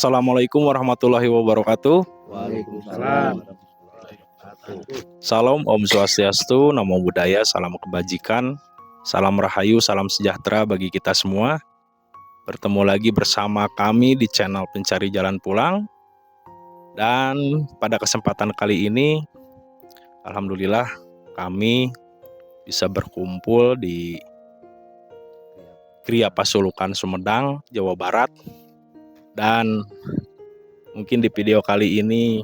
Assalamualaikum warahmatullahi wabarakatuh. Waalaikumsalam. Salam Om Swastiastu, Namo Buddhaya, salam kebajikan, salam rahayu, salam sejahtera bagi kita semua. Bertemu lagi bersama kami di channel Pencari Jalan Pulang. Dan pada kesempatan kali ini, alhamdulillah kami bisa berkumpul di Kriya Pasulukan, Sumedang, Jawa Barat. Dan mungkin di video kali ini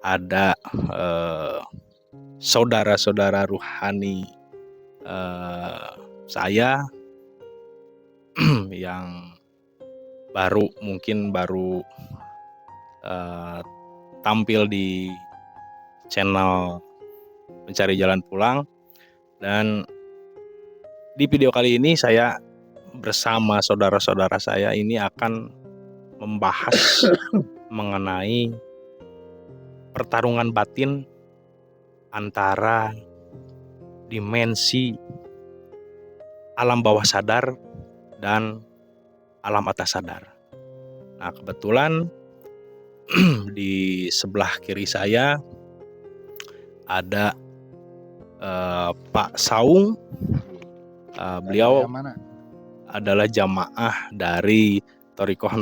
ada saudara-saudara ruhani saya yang mungkin baru tampil di channel Mencari Jalan Pulang. Dan di video kali ini saya bersama saudara-saudara saya ini akan membahas mengenai pertarungan batin antara dimensi alam bawah sadar dan alam atas sadar. Nah, kebetulan di sebelah kiri saya ada Pak Saung. Beliau adalah jamaah dari Thariqah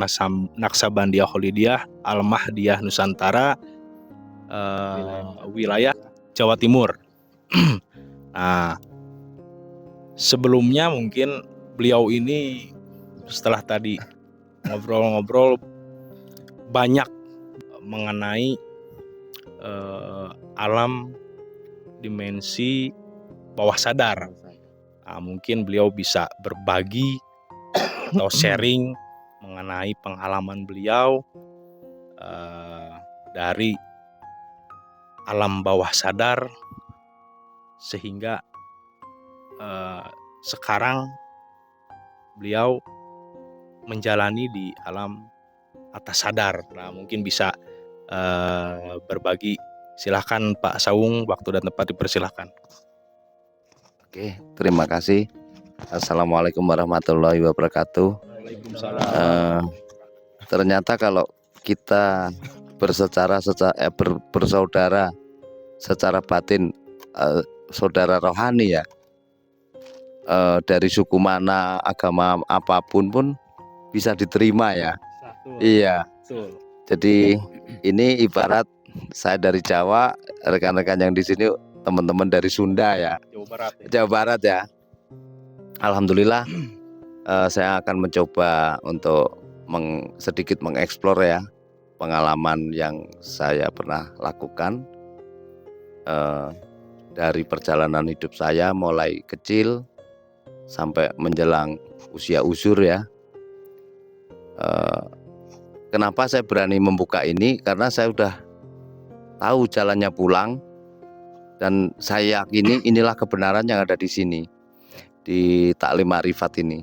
Naqsabandiyah Kholidiyah Al-Mahdiyah Nusantara, wilayah Jawa Timur. Nah, sebelumnya mungkin beliau ini setelah tadi ngobrol-ngobrol banyak mengenai alam dimensi bawah sadar. Nah, mungkin beliau bisa berbagi atau sharing mengenai pengalaman beliau dari alam bawah sadar sehingga sekarang beliau menjalani di alam atas sadar. Nah, mungkin bisa berbagi. Silahkan Pak Saung, waktu dan tempat dipersilahkan. Oke, terima kasih. Assalamualaikum warahmatullahi wabarakatuh. Ternyata kalau kita bersaudara secara batin, saudara rohani ya, dari suku mana, agama apapun pun bisa diterima ya. Iya. Jadi ini ibarat saya dari Jawa, rekan-rekan yang di sini teman-teman dari Sunda ya, Jawa Barat ya. Alhamdulillah, saya akan mencoba untuk sedikit mengeksplor ya pengalaman yang saya pernah lakukan dari perjalanan hidup saya mulai kecil sampai menjelang usia usur ya. Kenapa saya berani membuka ini? Karena saya udah tahu jalannya pulang, dan saya yakini inilah kebenaran yang ada di sini, di Taklim Ma'rifat ini.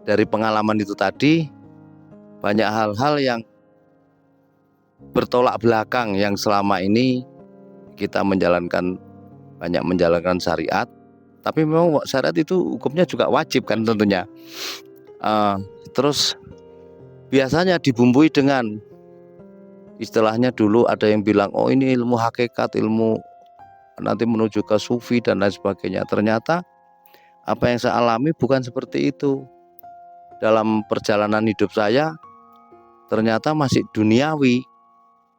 Dari pengalaman itu tadi, banyak hal-hal yang bertolak belakang yang selama ini kita banyak menjalankan syariat, tapi memang syariat itu hukumnya juga wajib kan tentunya. Terus biasanya dibumbui dengan istilahnya, dulu ada yang bilang, oh ini ilmu hakikat, ilmu nanti menuju ke sufi dan lain sebagainya. Ternyata apa yang saya alami bukan seperti itu. Dalam perjalanan hidup saya ternyata masih duniawi,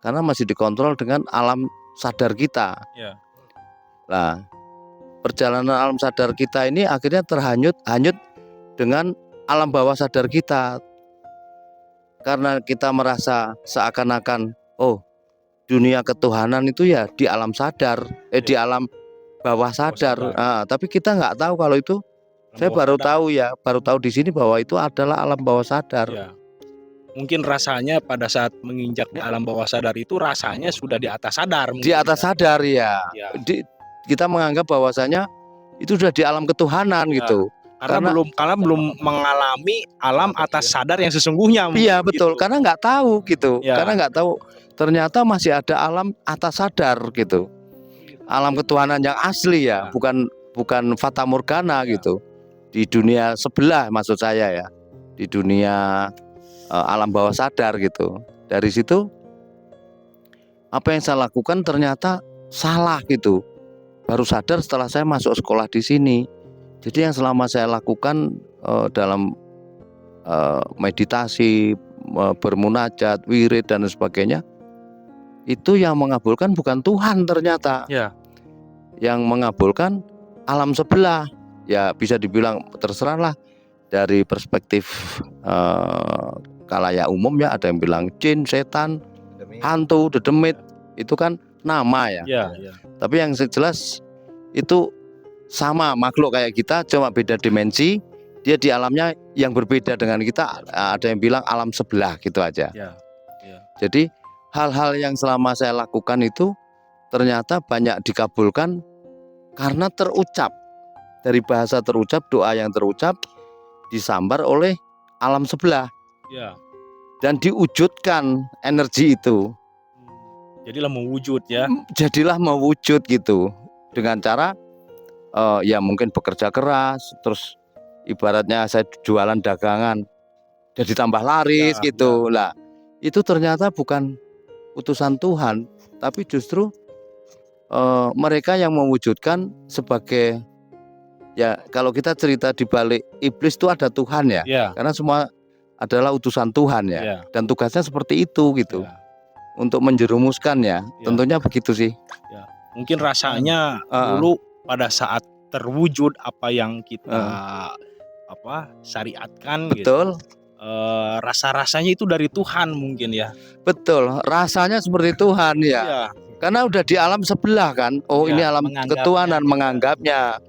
karena masih dikontrol dengan alam sadar kita. Nah, perjalanan alam sadar kita ini akhirnya terhanyut dengan alam bawah sadar kita. Karena kita merasa seakan-akan, oh dunia ketuhanan itu ya di alam sadar, di alam bawah sadar. Tapi kita nggak tahu kalau itu. Saya baru tahu di sini bahwa itu adalah alam bawah sadar. Ya. Mungkin rasanya pada saat menginjak di alam bawah sadar itu rasanya sudah di atas sadar. Di atas sadar ya. Kita menganggap bahwasanya itu sudah di alam ketuhanan gitu. Karena belum mengalami alam atas sadar yang sesungguhnya. Iya betul, gitu. Karena nggak tahu gitu. Ya. Karena nggak tahu ternyata masih ada alam atas sadar gitu. Alam ketuhanan yang asli ya, bukan fata morgana gitu. Di dunia sebelah maksud saya ya. Di dunia alam bawah sadar gitu. Dari situ apa yang saya lakukan ternyata salah gitu. Baru sadar setelah saya masuk sekolah di sini. Jadi yang selama saya lakukan dalam meditasi, bermunajat, wirid dan sebagainya, itu yang mengabulkan bukan Tuhan ternyata. Ya. Yang mengabulkan alam sebelah. Ya bisa dibilang terserahlah dari perspektif kalayak umum ya, ada yang bilang jin, setan, hantu, dedemit, itu kan nama ya. Ya. Tapi yang jelas itu sama makhluk kayak kita, cuma beda dimensi. Dia di alamnya yang berbeda dengan kita. Ada yang bilang alam sebelah gitu aja. Ya. Jadi hal-hal yang selama saya lakukan itu ternyata banyak dikabulkan karena terucap. Dari bahasa terucap, doa yang terucap disambar oleh alam sebelah. Ya. Dan diwujudkan energi itu. Jadilah mewujud ya. Jadilah mewujud gitu. Dengan cara ya mungkin bekerja keras, terus ibaratnya saya jualan dagangan jadi tambah laris gitu. Lah, itu ternyata bukan utusan Tuhan, tapi justru mereka yang mewujudkan sebagai, ya kalau kita cerita di balik iblis itu ada Tuhan ya. Karena semua adalah utusan Tuhan ya. Dan tugasnya seperti itu gitu. Untuk menjerumuskan ya. Tentunya begitu sih. Mungkin rasanya dulu pada saat terwujud apa yang kita syariatkan. Betul. Gitu. Rasa-rasanya itu dari Tuhan mungkin ya. Betul, rasanya seperti Tuhan ya. Karena udah di alam sebelah kan. Oh ini alam ketuhanan menganggapnya.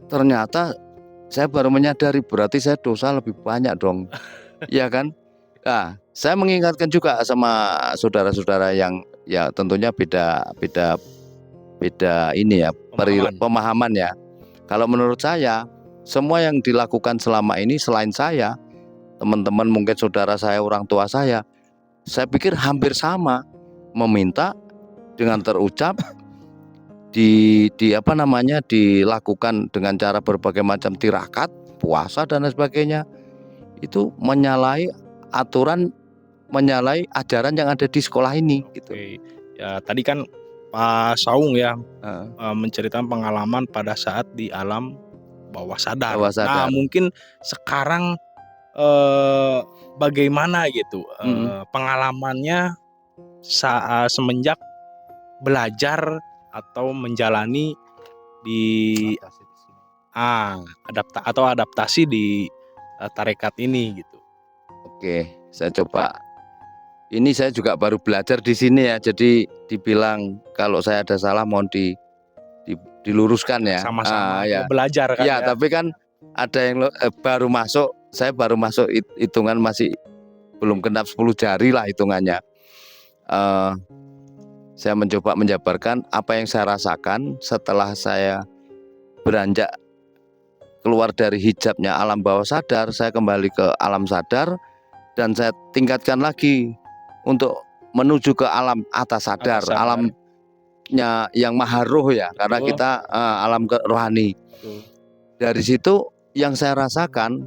Ternyata saya baru menyadari berarti saya dosa lebih banyak dong. Ya kan. Nah, saya mengingatkan juga sama saudara-saudara yang ya tentunya beda ini ya, pemahaman ya. Kalau menurut saya semua yang dilakukan selama ini selain saya, teman-teman mungkin saudara saya, orang tua saya pikir hampir sama, meminta dengan terucap dilakukan dengan cara berbagai macam tirakat, puasa dan sebagainya. Itu menyalahi aturan, menyalahi ajaran yang ada di sekolah ini gitu. Ya, tadi kan Pak Saung ya menceritakan pengalaman pada saat di alam bawah sadar. Nah, mungkin sekarang bagaimana gitu pengalamannya semenjak belajar atau menjalani di adaptasi di tarekat ini gitu. Oke, saya coba. Ini saya juga baru belajar di sini ya, jadi dibilang kalau saya ada salah mohon diluruskan ya. Sama-sama belajar kan ya. Tapi kan ada yang baru masuk. Saya baru masuk hitungan masih belum genap 10 jari lah hitungannya. Saya mencoba menjabarkan apa yang saya rasakan setelah saya beranjak keluar dari hijabnya alam bawah sadar. Saya kembali ke alam sadar dan saya tingkatkan lagi untuk menuju ke alam atas sadar. Alamnya yang maha roh ya. Betul. Karena kita alam rohani. Betul. Dari situ yang saya rasakan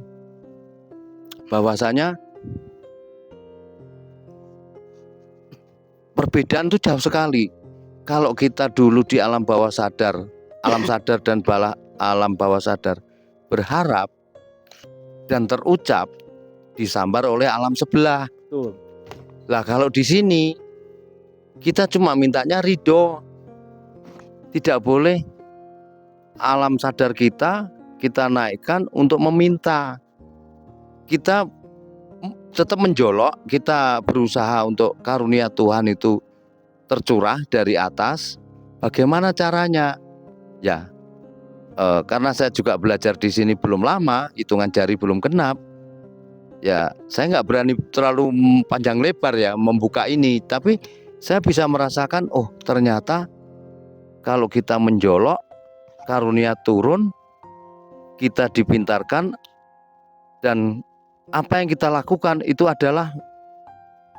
bahwasanya perbedaan itu jauh sekali. Kalau kita dulu di alam bawah sadar, alam sadar dan alam bawah sadar berharap dan terucap disambar oleh alam sebelah. Betul. Lah kalau di sini kita cuma mintanya ridho. Tidak boleh alam sadar kita naikkan untuk meminta. Kita tetap menjolok, kita berusaha untuk karunia Tuhan itu tercurah dari atas. Bagaimana caranya? Ya, karena saya juga belajar di sini belum lama, hitungan jari belum genap. Ya, saya nggak berani terlalu panjang lebar ya membuka ini. Tapi saya bisa merasakan, oh ternyata kalau kita menjolok, karunia turun, kita dipintarkan, dan apa yang kita lakukan itu adalah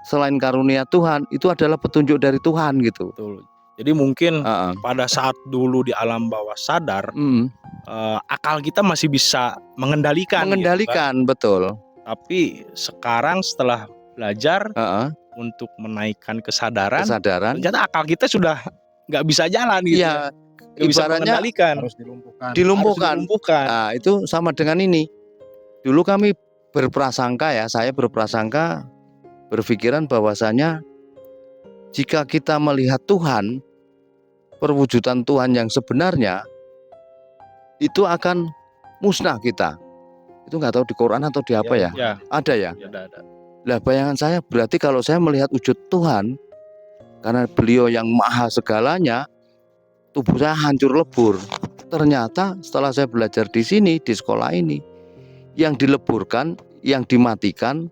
selain karunia Tuhan, itu adalah petunjuk dari Tuhan gitu. Betul. Jadi mungkin pada saat dulu di alam bawah sadar, akal kita masih bisa mengendalikan. Gitu, kan? Betul. Tapi sekarang setelah belajar Heeh, untuk menaikkan kesadaran, kesadaran. ternyata akal kita sudah nggak bisa jalan gitu ya, Iya, nggak bisa ibaratnya mengendalikan, Harus dilumpuhkan. harus dilumpuhkan. dilumpuhkan. Nah, itu sama dengan ini. Dulu kami berprasangka ya, saya berprasangka berpikiran bahwasanya jika kita melihat Tuhan, perwujudan Tuhan yang sebenarnya itu akan musnah kita. Itu nggak tahu di Quran atau di apa ya? Ya, Ada ya? ada. Lah bayangan saya berarti kalau saya melihat wujud Tuhan, karena beliau yang maha segalanya, tubuh saya hancur lebur. Ternyata setelah saya belajar di sini, di sekolah ini, yang dileburkan, yang dimatikan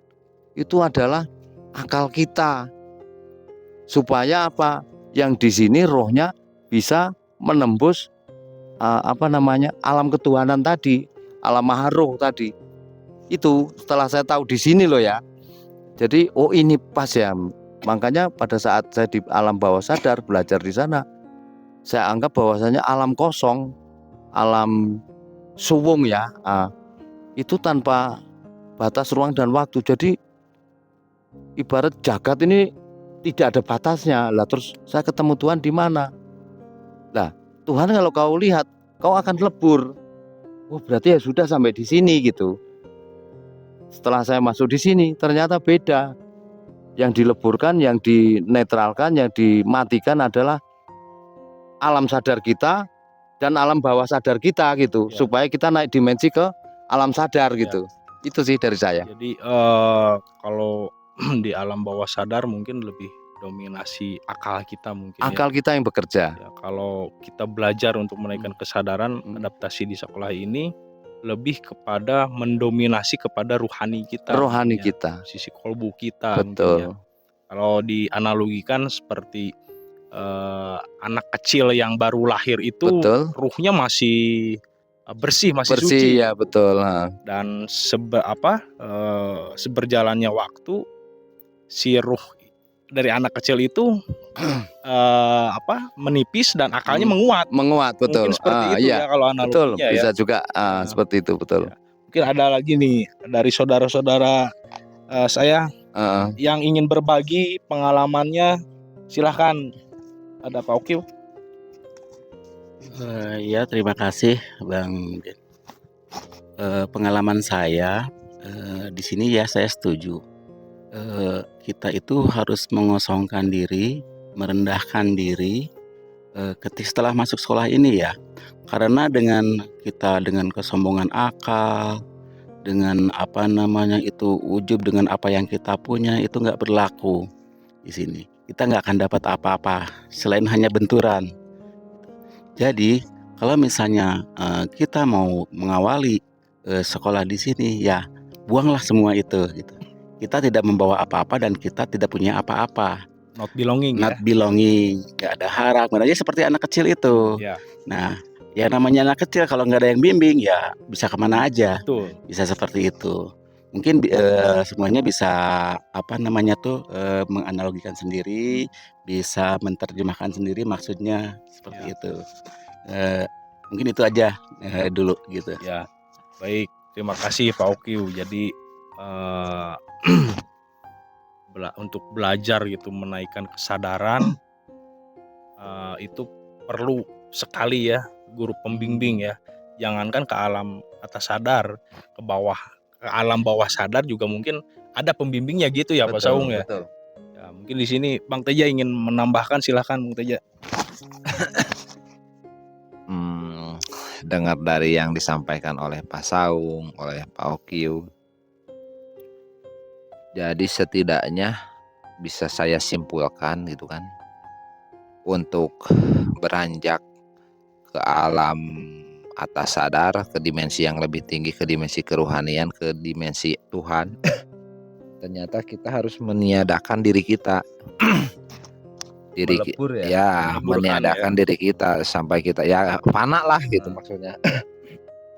itu adalah akal kita. Supaya apa? Yang di sini rohnya bisa menembus alam ketuhanan tadi, alam maha roh tadi. Itu setelah saya tahu di sini loh ya. Jadi oh ini pas ya. Makanya pada saat saya di alam bawah sadar belajar di sana, saya anggap bahwasanya alam kosong, alam suwung ya, itu tanpa batas ruang dan waktu. Jadi ibarat jagat ini tidak ada batasnya. Lah terus saya ketemu Tuhan di mana? Lah Tuhan kalau kau lihat, kau akan lebur. Oh berarti ya sudah sampai di sini gitu. Setelah saya masuk di sini, ternyata beda. Yang dileburkan, yang dinetralkan, yang dimatikan adalah alam sadar kita dan alam bawah sadar kita gitu, Ya. supaya kita naik dimensi ke alam sadar gitu. Itu sih dari saya. Jadi kalau di alam bawah sadar mungkin lebih dominasi akal kita mungkin Akal kita yang bekerja. ya. Kalau kita belajar untuk menaikkan kesadaran, adaptasi di sekolah ini lebih kepada mendominasi kepada rohani kita, Rohani mungkin ya, kita. sisi kolbu kita mungkin ya. Betul. Kalau dianalogikan seperti anak kecil yang baru lahir itu, Betul. ruhnya masih bersih, masih Bersih suci. ya, betul. Dan seberjalannya waktu, si ruh dari anak kecil itu menipis dan akalnya menguat. Menguat, betul. Mungkin seperti itu Iya. ya kalau Betul, analoginya bisa ya. juga seperti itu, betul. Ya. Mungkin ada lagi nih dari saudara-saudara saya yang ingin berbagi pengalamannya, silahkan. Ada Pak Okiw. Ya, terima kasih Bang. Pengalaman saya di sini ya saya setuju. Kita itu harus mengosongkan diri, merendahkan diri setelah masuk sekolah ini ya. Karena dengan kesombongan akal, dengan ujub dengan apa yang kita punya itu nggak berlaku di sini. Kita nggak akan dapat apa-apa selain hanya benturan. Jadi kalau misalnya kita mau mengawali sekolah di sini, ya buanglah semua itu. Gitu. Kita tidak membawa apa-apa dan kita tidak punya apa-apa. Not belonging, nggak ada harap. Aja seperti anak kecil itu. Ya. Nah, ya namanya anak kecil kalau nggak ada yang bimbing ya bisa kemana aja. Betul. Bisa seperti itu. Mungkin semuanya bisa menganalogikan sendiri, bisa menerjemahkan sendiri maksudnya seperti itu. Mungkin itu aja dulu gitu. Ya, baik. Terima kasih Pak Okiw. Jadi untuk belajar gitu menaikkan kesadaran itu perlu sekali ya guru pembimbing ya. Jangankan ke alam atas sadar, ke bawah, ke alam bawah sadar juga mungkin ada pembimbingnya gitu ya, Pak Saung ya. Betul. Ya, mungkin di sini Bang Teja ingin menambahkan, silahkan Bang Teja. Dengar dari yang disampaikan oleh Pak Saung, oleh Pak Okiw. Jadi setidaknya bisa saya simpulkan gitu kan, untuk beranjak ke alam atas sadar, ke dimensi yang lebih tinggi, ke dimensi kerohanian, ke dimensi Tuhan, ternyata kita harus meniadakan diri kita. Meniadakan diri kita sampai kita ya fana lah gitu maksudnya.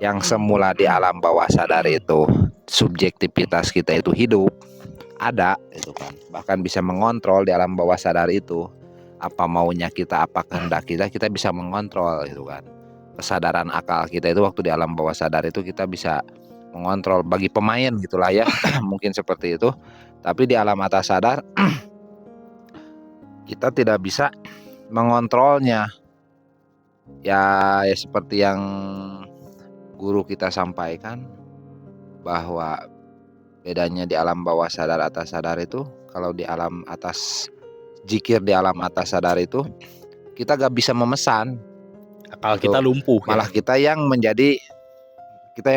Yang semula di alam bawah sadar itu subjektivitas kita itu hidup ada itu kan, bahkan bisa mengontrol di alam bawah sadar itu apa maunya kita, apa kehendak kita bisa mengontrol gitu kan. Kesadaran akal kita itu waktu di alam bawah sadar itu kita bisa mengontrol bagi pemain gitulah ya. Mungkin seperti itu. Tapi di alam atas sadar kita tidak bisa mengontrolnya. Ya seperti yang guru kita sampaikan bahwa bedanya di alam bawah sadar atas sadar itu, kalau di alam atas zikir di alam atas sadar itu kita gak bisa memesan, Akal Gitu. kita lumpuh malah ya. kita yang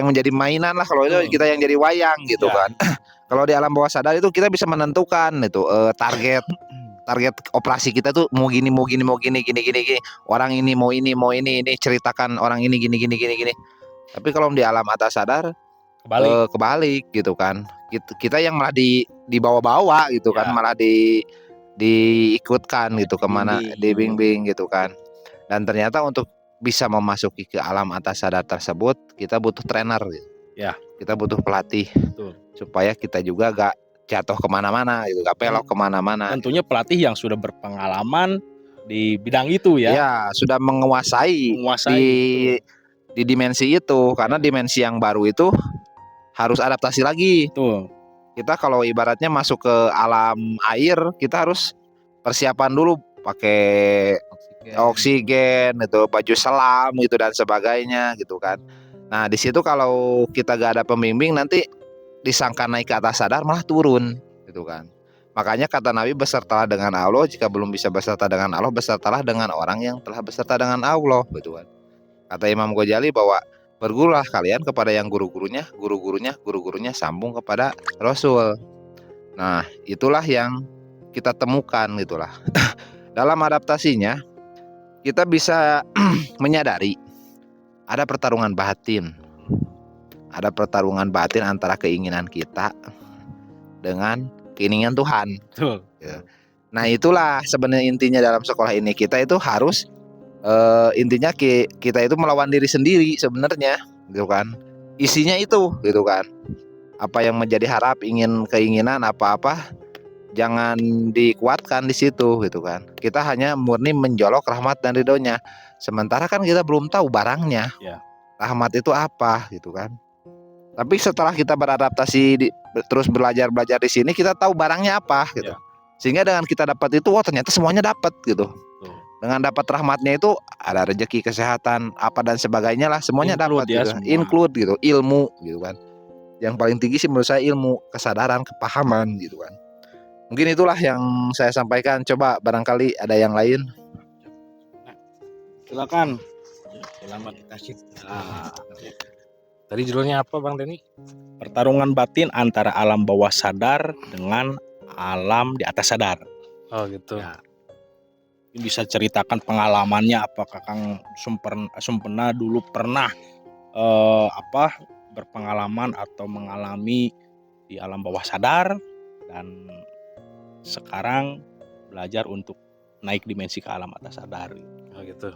menjadi mainan lah, kalau itu kita yang jadi wayang gitu Ya. kan. Kalau di alam bawah sadar itu kita bisa menentukan itu target operasi kita tuh mau gini gini. Orang ini mau ini ceritakan orang ini gini. Tapi kalau di alam atas sadar Kebalik. kebalik gitu kan. Kita yang malah dibawa-bawa gitu kan, Ya. malah diikutkan gitu kemana, dibimbing gitu kan. Dan ternyata untuk bisa memasuki ke alam atas sadar tersebut kita butuh trainer gitu. Ya. Kita butuh pelatih. Betul. Supaya kita juga gak jatuh kemana-mana gitu, gak belok kemana-mana. Tentunya pelatih yang sudah berpengalaman di bidang itu ya. Ya sudah menguasai di dimensi itu, karena dimensi yang baru itu harus adaptasi lagi. Betul. Kita kalau ibaratnya masuk ke alam air, kita harus persiapan dulu pakai oksigen itu, baju selam gitu dan sebagainya gitu kan. Nah di situ kalau kita gak ada pembimbing, nanti disangka naik ke atas sadar malah turun gitu kan. Makanya kata Nabi, bersertalah dengan Allah. Jika belum bisa berserta dengan Allah, bersertalah dengan orang yang telah berserta dengan Allah gitu kan. Kata Imam Ghazali bahwa bergurulah kalian kepada yang guru-gurunya sambung kepada Rasul. Nah itulah yang kita temukan gitulah. Dalam adaptasinya kita bisa menyadari ada pertarungan batin. Ada pertarungan batin antara keinginan kita dengan keinginan Tuhan. Betul. Nah itulah sebenarnya intinya dalam sekolah ini. Kita itu harus intinya kita itu melawan diri sendiri sebenarnya gitu kan. Isinya itu gitu kan. Apa yang menjadi keinginan apa-apa jangan dikuatkan di situ gitu kan. Kita hanya murni menjolok rahmat dan ridhonya. Sementara kan kita belum tahu barangnya. Ya. Rahmat itu apa gitu kan. Tapi setelah kita beradaptasi terus belajar di sini, kita tahu barangnya apa gitu. Ya. Sehingga dengan kita dapat itu, ternyata semuanya dapat gitu. Betul. Dengan dapat rahmatnya itu ada rezeki, kesehatan, apa dan sebagainya lah, semuanya dapat Ya, gitu. semua. Include gitu, ilmu gitu kan. Yang paling tinggi sih menurut saya ilmu, kesadaran, kepahaman gitu kan. Mungkin itulah yang saya sampaikan. Coba barangkali ada yang lain. Silakan. Selamat kasih. Tadi judulnya apa Bang Denny? Pertarungan batin antara alam bawah sadar dengan alam di atas sadar. Oh gitu. Ya. Bisa ceritakan pengalamannya, apakah Kang Sumpena dulu pernah berpengalaman atau mengalami di alam bawah sadar dan sekarang belajar untuk naik dimensi ke alam atas sadar. Oh gitu.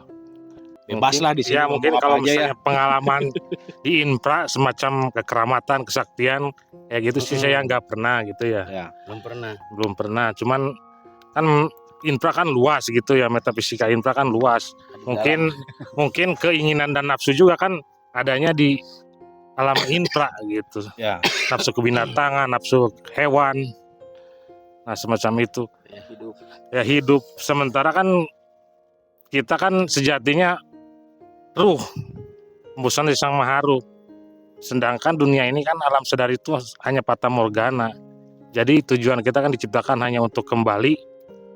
Bebas lah di sini. Ya mungkin ngomong kalau apa aja misalnya pengalaman di infra semacam kekeramatan, kesaktian, ya gitu sih saya nggak pernah gitu ya. Ya. Belum pernah. Cuman kan infra kan luas gitu ya, metafisika infra kan luas. Mungkin keinginan dan nafsu juga kan adanya di alam infra gitu. Ya. Nafsu kebinatangan, nafsu hewan. Nah semacam itu. Ya hidup. Sementara kan kita kan sejatinya ruh, embusan dari Sang Maharuh. Sedangkan dunia ini kan alam sadar itu hanya fata morgana. Jadi tujuan kita kan diciptakan hanya untuk kembali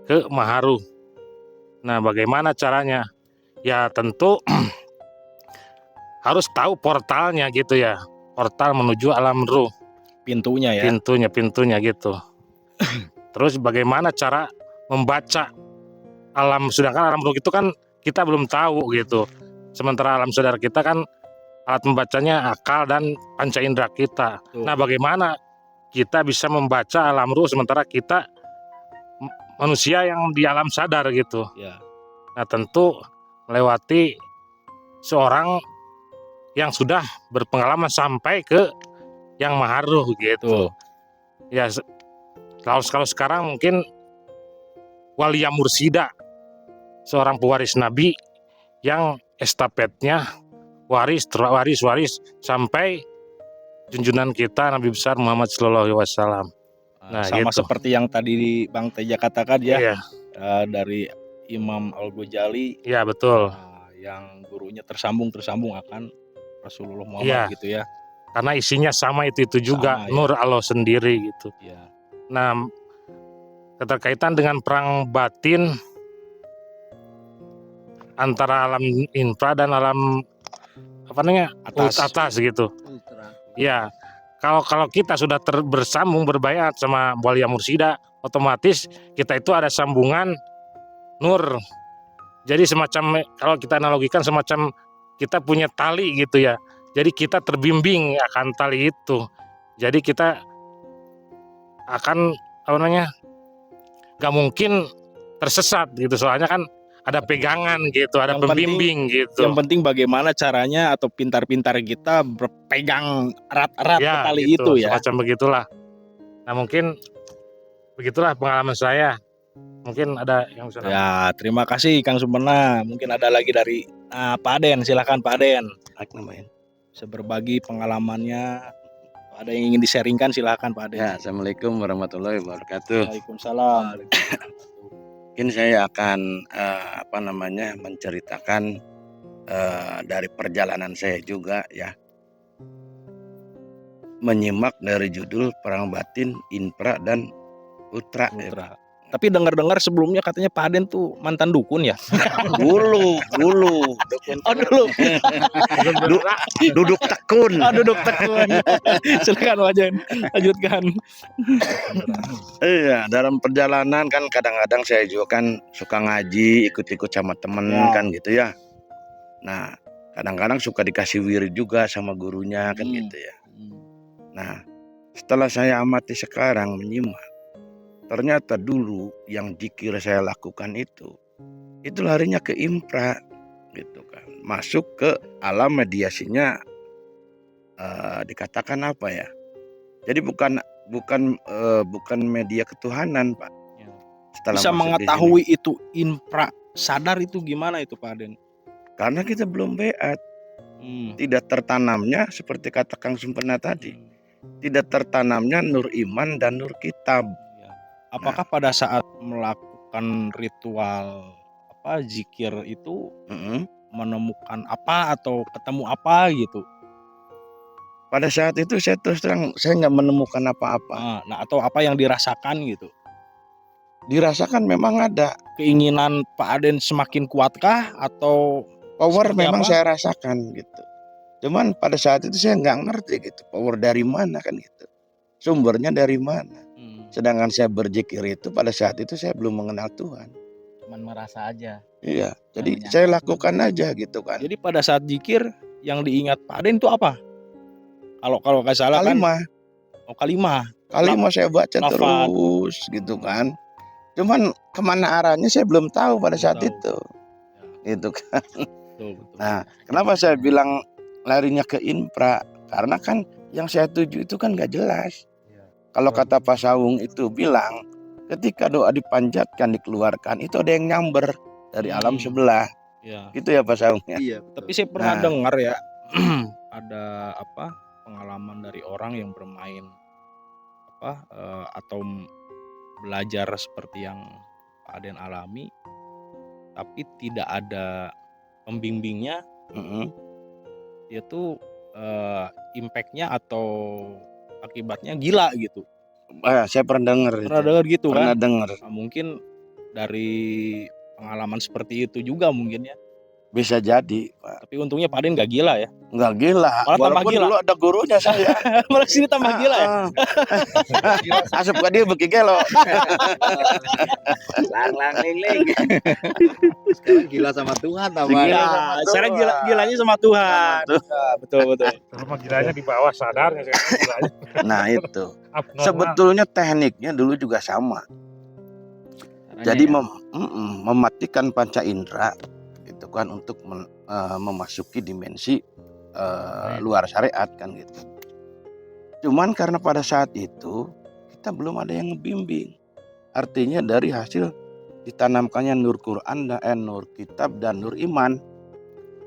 ke Maharuh. Nah bagaimana caranya? Ya tentu harus tahu portalnya gitu ya. Portal menuju alam ruh. Pintunya ya. Pintunya gitu. Terus bagaimana cara membaca alam, sedangkan alam ruh itu kan kita belum tahu gitu. Sementara alam sadar kita kan alat membacanya akal dan panca indera kita. Nah bagaimana kita bisa membaca alam ruh sementara kita manusia yang di alam sadar gitu. Ya. Nah tentu melewati seorang yang sudah berpengalaman sampai ke yang maharuh gitu. Ya kalau sekarang mungkin Walia Mursida, seorang pewaris Nabi yang estafetnya waris sampai junjungan kita Nabi besar Muhammad Sallallahu Alaihi Wasallam. Nah, sama gitu. seperti yang tadi Bang Teja katakan ya, Iya, dari Imam Al-Ghazali, iya betul. yang gurunya tersambung akan Rasulullah Muhammad Iya. gitu ya. Karena isinya sama itu juga, Sama, ya. nur Allah sendiri gitu. Ya. Nah, keterkaitan dengan perang batin antara alam infra dan alam apa namanya atas gitu. Ya, kalau kita sudah bersambung berbaiat sama Walia Mursida, otomatis kita itu ada sambungan nur. Jadi semacam kalau kita analogikan semacam kita punya tali gitu ya. Jadi kita terbimbing akan tali itu. Jadi kita akan apa namanya? Gak mungkin tersesat gitu. Soalnya kan ada pegangan gitu, ada Yang pembimbing gitu. Yang penting bagaimana caranya atau pintar-pintar kita berpegang erat-erat ke tali gitu, itu ya. Semacam begitulah. Nah mungkin begitulah pengalaman saya. Mungkin ada yang bisa. Ya, terima kasih Kang Sumpena. Mungkin ada lagi dari Pak Aden. Silakan Pak Aden. Bisa berbagi pengalamannya. Ada yang ingin disaringkan, silakan Pak Aden. Ya, Assalamualaikum warahmatullahi wabarakatuh. Waalaikumsalam. Mungkin saya akan menceritakan dari perjalanan saya juga ya. Menyimak dari judul Perang Batin, Infra dan Ultra. Ya. Tapi dengar-dengar sebelumnya katanya Pak Aden tuh mantan dukun ya? Dulu. Oh dulu. Duduk tekun. Oh duduk tekun. Silakan Pak Aden, lanjutkan. Iya, dalam perjalanan kan kadang-kadang saya juga kan suka ngaji, ikut-ikut sama temen kan gitu ya. Nah, kadang-kadang suka dikasih wirid juga sama gurunya kan gitu ya. Nah, setelah saya amati sekarang menyimak, ternyata dulu yang zikir saya lakukan itu larinya ke infra gitu kan, masuk ke alam mediasinya, dikatakan apa ya? Jadi bukan media ketuhanan Pak. Setelah bisa masuk mengetahui di sini, itu infra sadar itu gimana itu Pak Aden? karena kita belum beat, tidak tertanamnya seperti kata Kang Sumpena tadi, tidak tertanamnya nur iman dan nur kitab. Apakah pada saat melakukan ritual zikir itu menemukan apa atau ketemu apa gitu? Pada saat itu saya terus terang saya nggak menemukan apa-apa. Nah, atau apa yang dirasakan gitu? Dirasakan memang ada Keinginan Pak Aden semakin kuatkah atau power, seperti memang apa? saya rasakan gitu. Cuman pada saat itu saya nggak ngerti gitu power dari mana kan gitu, sumbernya dari mana. Sedangkan saya berzikir itu pada saat itu saya belum mengenal Tuhan. Cuman merasa aja. Iya, jadi saya lakukan aja gitu kan. Jadi pada saat zikir yang diingat Pak Aden itu apa? Kalau nggak salah Kalimah, kan kalimah. kalimah saya baca Lafaz. terus gitu kan. Cuman kemana arahnya saya belum tahu pada saat Belum itu, gitu kan. Betul. Nah, kenapa saya bilang larinya ke infra? Karena kan yang saya tuju itu kan nggak jelas. Kalau kata Pak Sawung itu bilang, ketika doa dipanjatkan, dikeluarkan, itu ada yang nyamber dari alam sebelah. Ya. Gitu ya Pak Sawung ya. Iya. Tapi saya pernah Nah. dengar ya ada pengalaman dari orang yang bermain atau belajar seperti yang Pak Aden alami, tapi tidak ada pembimbingnya, dia tuh impact-nya atau akibatnya gila gitu. Saya pernah dengar. Pernah dengar gitu Pernah kan? dengar. Nah, mungkin dari pengalaman seperti itu juga mungkin ya. Bisa jadi, Pak. Tapi untungnya Pak Aden nggak gila ya. Nggak gila. Malah tambah Walaupun gila. dulu ada gurunya saya. Malah sini tambah gila ya. Asap ke dia begini lo. Lang ling. Sekarang gila sama Tuhan tambah. Ya, sekarang gilanya sama Tuhan. Ya, betul. Rumah gilanya di bawah sadarnya sekarang gilanya. Nah itu. Abnormal. Sebetulnya tekniknya dulu juga sama. Jadi mematikan panca indera itu kan untuk memasuki dimensi luar syariat kan gitu. Cuman karena pada saat itu kita belum ada yang ngebimbing. Artinya dari hasil ditanamkannya nur Quran dan nur kitab dan nur iman.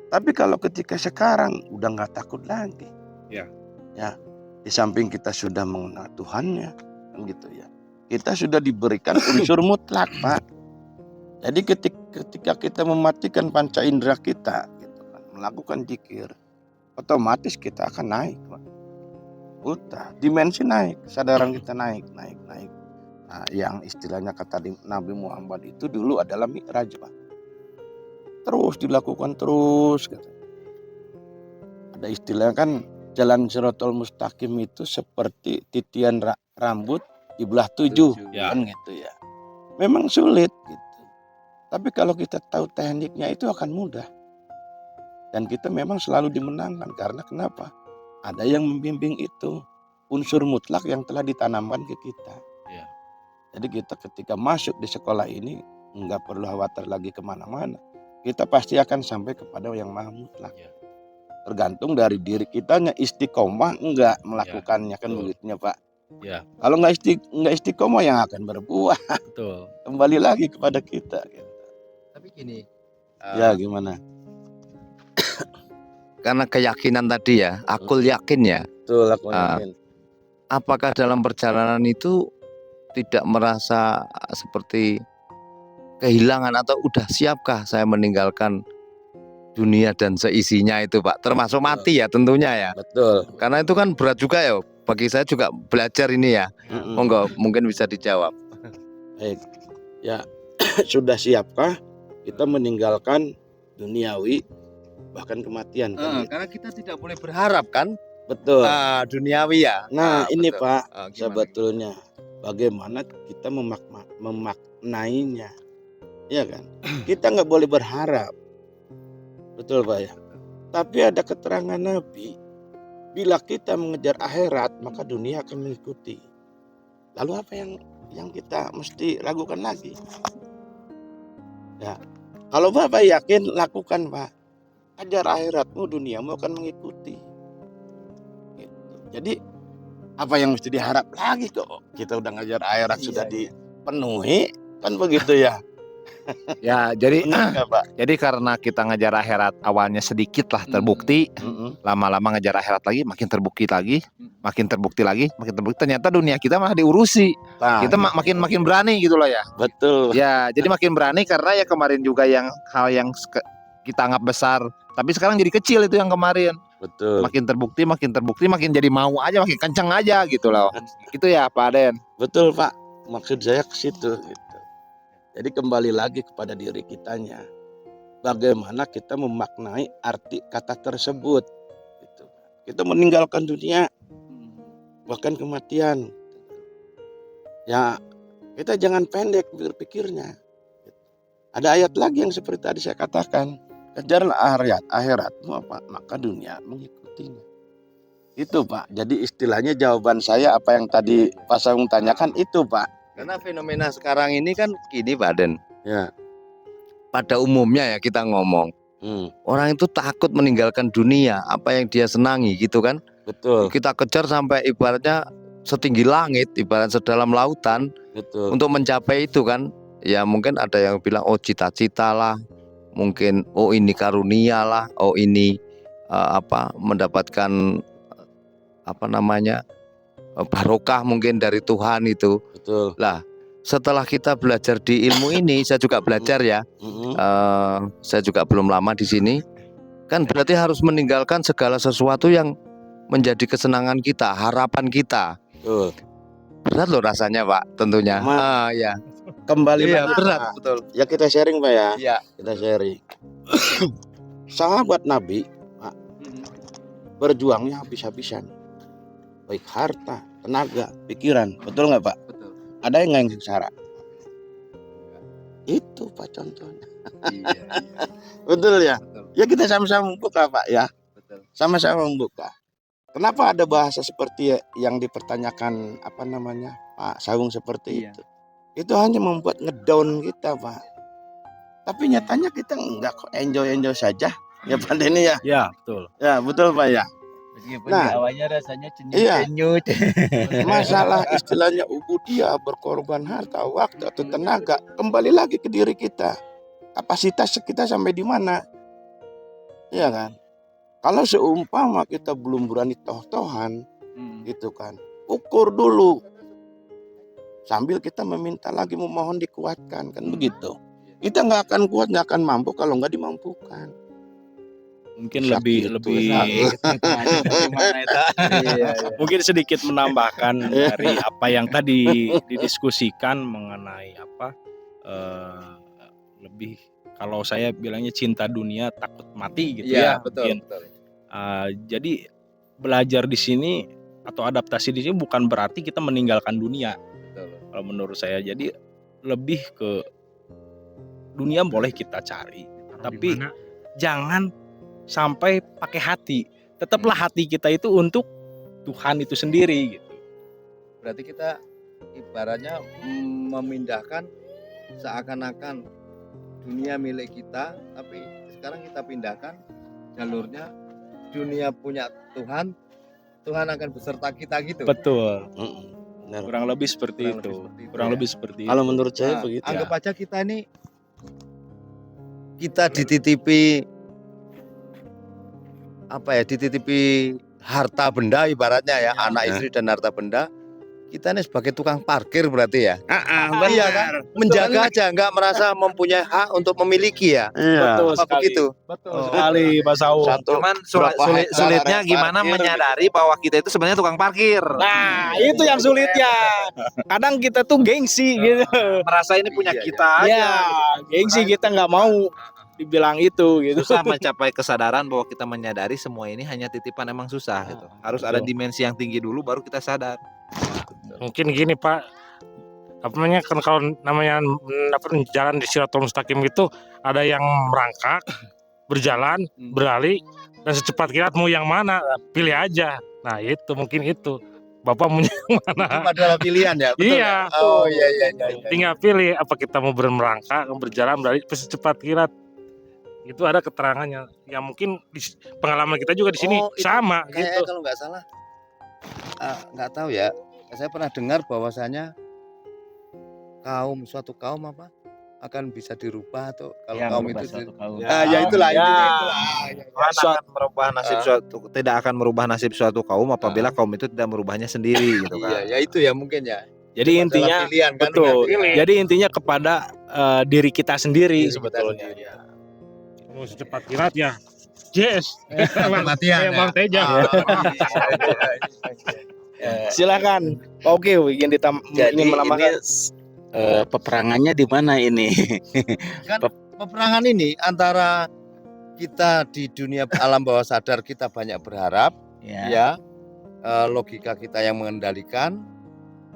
Tapi kalau ketika sekarang udah nggak takut lagi. Ya. Ya. Di samping kita sudah mengenal Tuhannya, kan gitu ya. Kita sudah diberikan unsur mutlak, Pak. Jadi ketika kita mematikan panca indera kita, gitu kan, melakukan zikir, otomatis kita akan naik, Pak. Dimensi naik, kesadaran kita naik. Nah, yang istilahnya kata Nabi Muhammad itu dulu adalah mi'raj, Pak. Terus dilakukan terus, gitu. Ada istilah kan, jalan Shirathul Mustaqim itu seperti titian rambut di belah 7, Ya. kan gitu ya. Memang sulit gitu. Tapi kalau kita tahu tekniknya itu akan mudah. Dan kita memang selalu dimenangkan karena kenapa? Ada yang membimbing itu. Unsur mutlak yang telah ditanamkan ke kita. Ya. Jadi kita ketika masuk di sekolah ini nggak perlu khawatir lagi kemana-mana. Kita pasti akan sampai kepada yang maha mutlak. Ya. Tergantung dari diri kitanya istiqomah enggak melakukannya, kan betul. begitunya, Pak. Ya. Kalau nggak istiqomah yang akan berbuah. Betul. Kembali lagi kepada kita. Gitu. Tapi gini, Ya gimana? karena keyakinan tadi ya, akul yakin ya. Betul, aku Ah. yakin. Apakah dalam perjalanan itu tidak merasa seperti kehilangan atau udah siapkah saya meninggalkan dunia dan seisinya itu, Pak? Termasuk mati ya tentunya ya. Betul. Karena itu kan berat juga ya. Bagi saya juga belajar ini ya. Monggo mungkin bisa dijawab. Baik. Ya, sudah siapkah kita meninggalkan duniawi bahkan kematian? Kan gitu. Karena kita tidak boleh berharap kan Betul. duniawi ya. Nah, ini betul. Pak, Gimana? sebetulnya bagaimana kita memaknainya, ya kan? Kita nggak boleh berharap, betul Pak ya. Tapi ada keterangan Nabi, bila kita mengejar akhirat maka dunia akan mengikuti. Lalu apa yang kita mesti lakukan lagi? Ya, kalau Bapak yakin lakukan Pak, ajar akhiratmu, duniamu akan mengikuti. Gitu. Jadi apa yang mesti diharap lagi kok? Kita udah ngajar akhirat sudah dipenuhi, kan begitu ya? Ya, jadi Benar nggak, Pak? jadi karena kita ngejar akhirat awalnya sedikit lah terbukti, lama-lama ngejar akhirat lagi makin terbukti lagi, makin terbukti lagi, makin terbukti. Ternyata dunia kita malah diurusi. Nah, Kita makin berani gitu loh ya. betul. Ya, jadi makin berani karena ya kemarin juga yang hal yang kita anggap besar, tapi sekarang jadi kecil itu yang kemarin. Betul. Makin terbukti, makin jadi mau aja, makin kenceng aja gitu loh. Itu ya Pak Aden. Betul Pak, maksud saya ke situ. Gitu. Jadi kembali lagi kepada diri kitanya. Bagaimana kita memaknai arti kata tersebut. Gitu. Kita meninggalkan dunia, bahkan kematian. Ya, kita jangan pendek berpikirnya. Ada ayat lagi yang seperti tadi saya katakan. Kejarlah akhiratmu apa, maka dunia mengikutinya. Itu Pak, jadi istilahnya jawaban saya apa yang tadi Pak Saung tanyakan itu Pak. Karena fenomena sekarang ini kan gini Pak Den. Ya. Pada umumnya ya kita ngomong, orang itu takut meninggalkan dunia, apa yang dia senangi gitu kan. Betul. Kita kejar sampai ibaratnya setinggi langit, ibarat sedalam lautan. Betul. Untuk mencapai itu kan, ya mungkin ada yang bilang oh cita-cita lah, mungkin oh ini karunia lah, oh ini mendapatkan barokah mungkin dari Tuhan itu. Betul. Lah setelah kita belajar di ilmu ini, saya juga belajar ya. Saya juga belum lama di sini. Kan berarti harus meninggalkan segala sesuatu yang menjadi kesenangan kita, harapan kita. Betul. Berat loh rasanya Pak, tentunya. Ya. Kembali Iya, lagi, berat, Pak. betul. Ya kita sharing Pak ya. Iya. Kita sharing. Sahabat Nabi, Pak, berjuangnya habis-habisan. Baik harta, tenaga, pikiran. Betul nggak Pak? Betul. Ada yang nggak yang sengsara? Itu Pak contohnya. Iya. Betul ya? Betul. Ya kita sama-sama membuka Pak ya. Betul. Sama-sama membuka. Kenapa ada bahasa seperti yang dipertanyakan Pak Saung seperti Iya. itu? Itu hanya membuat ngedown kita Pak. Tapi nyatanya kita enggak kok, enjoy saja. Ya Pak Denny ya. Ya, betul. Ya betul Pak ya. Meskipun Nah, di awalnya rasanya iya. cenyut-cenyut. Masalah istilahnya ubudiyah, berkorban harta, waktu atau tenaga, kembali lagi ke diri kita. Kapasitas kita sampai di mana? Iya kan? Kalau seumpama kita belum berani toh-tohan, gitu kan. Ukur dulu sambil kita meminta lagi, memohon dikuatkan, kan begitu. Kita nggak akan kuat, nggak akan mampu kalau nggak dimampukan. Mungkin Bisa lebih gitu, lebih Gimana itu? mungkin sedikit menambahkan dari apa yang tadi didiskusikan mengenai apa lebih, kalau saya bilangnya cinta dunia takut mati gitu ya, betul, mungkin. betul. Jadi belajar di sini atau adaptasi di sini bukan berarti kita meninggalkan dunia. Betul. Kalau menurut saya, jadi lebih ke dunia boleh kita cari, tapi Dimana? jangan sampai pakai hati. Tetaplah hati kita itu untuk Tuhan itu sendiri gitu. Berarti kita ibaratnya memindahkan seakan-akan dunia milik kita, tapi sekarang kita pindahkan jalurnya dunia punya Tuhan, Tuhan akan beserta kita gitu. Betul. Benar. Kurang lebih seperti Kurang itu. lebih seperti itu, Kurang ya. lebih seperti Kalau itu. menurut saya Nah, begitu. anggap aja kita ini kita dititipi apa ya, dititipi harta benda ibaratnya ya, anak Ya. istri dan harta benda. Kita ini sebagai tukang parkir berarti ya. Benar. Iya kan? Menjaga aja, nggak merasa mempunyai hak untuk memiliki ya. Iya. Betul Apa sekali. begitu? Betul Oh. sekali, Pak Saung. Cuman berapa hektar sulitnya area gimana parkir menyadari bahwa kita itu sebenarnya tukang parkir. Nah, itu yang sulitnya. Kadang kita tuh gengsi gitu. Merasa ini punya Iya, kita aja. Ya, gengsi kita nggak mau dibilang itu gitu. Susah mencapai kesadaran bahwa kita menyadari semua ini hanya titipan, emang susah gitu. Harus ada dimensi yang tinggi dulu baru kita sadar. Mungkin gini Pak, apa namanya, kan kalau namanya jalan di Siratul Mustaqim itu ada yang merangkak, berjalan, berlari, dan secepat kilat mau yang mana, pilih aja. Nah itu mungkin itu. Bapak mau yang mana? Itu adalah pilihan ya. Betul Iya. ya? Oh iya iya iya. Tinggal pilih apa kita mau merangkak, berjalan, berlari, secepat kilat. Itu ada keterangannya. Ya mungkin pengalaman kita juga di sini Oh, itu sama Kayaknya gitu. kalau nggak salah, nggak tahu ya. Saya pernah dengar bahwasanya suatu kaum apa akan bisa dirubah atau kalau kaum itu ya itulah Ya. intinya itulah. Tuhan akan merubah nasib tidak akan merubah nasib suatu kaum apabila kaum itu tidak merubahnya sendiri gitu kan. Iya, ya itu ya mungkin ya. Jadi Itu intinya masalah pilihan kan, betul. berarti. Pilih. Jadi intinya kepada diri kita sendiri Diri kita sebetulnya. sendiri. Ya. Mau secepat kilat ya. Yes. Kematian Kayak Bang Teja. Silakan, Pak Oki, ingin Jadi ingin menambahkan. ini peperangannya di mana ini? Peperangan ini antara kita di dunia alam bawah sadar kita banyak berharap ya, logika kita yang mengendalikan,